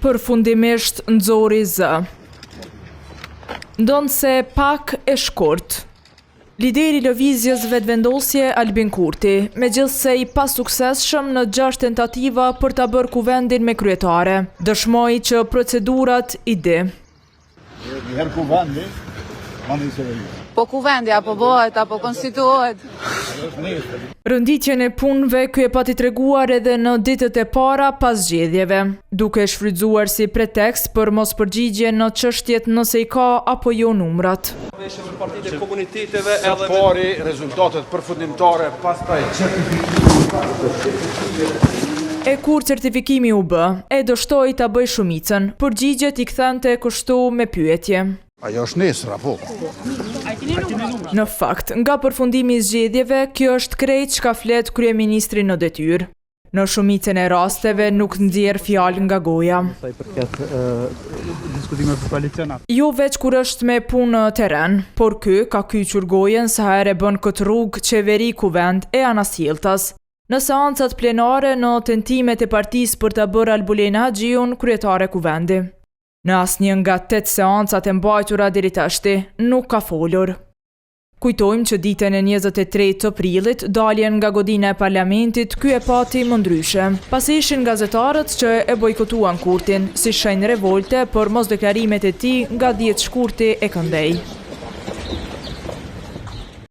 Përfundimisht nxori zë. Ndonë se pak e shkurt. Lideri i lëvizjes vetëvendosje Albin Kurti, megjithse i pasuksesshëm në 6 tentativa për ta bërë kuvendin me kryetare, dëshmoi që procedurat i di. Njëherë kuvendi, po kuvendi apo bëhet apo konstituohet. Rënditjen e punëve ky e pati treguar edhe në ditët e para pas zgjedhjeve, duke shfrytzuar si pretekst për mos përgjigje në çështjet nëse i ka apo jo numrat. Pari rezultatet përfundimtare, pastaj E kur certifikimi u bë, e dështoi ta bëj shumicën, përgjigjet i kthente kështu me pyetje. ajo është nesër apo? Në fakt, nga përfundimi i zgjedhjeve, kjo është krejt çka flet kryeministri në detyrë. Në shumicën e rasteve nuk nxjerr fjalë nga goja. Jo veç kur është me punë në terren, por ky ka kyçur gojen sa herë bën këtë rrugë qeveri kuvend e Anasjelltas. Në seancat plenare në tentimet e partisë për ta bërë Albulena Haxhiun kryetare kuvendi. Në asnjë nga 8 seancat e mbajtura deri tashti nuk ka folur. Kujtojmë që ditën e 23 të prillit, daljen nga godina e parlamentit, ky e pati më ndryshe. Pasi ishin gazetarët që e bojkotuan Kurtin, si shenjë revolte për mosdeklarimet e tij nga 10 shkurti e këndej.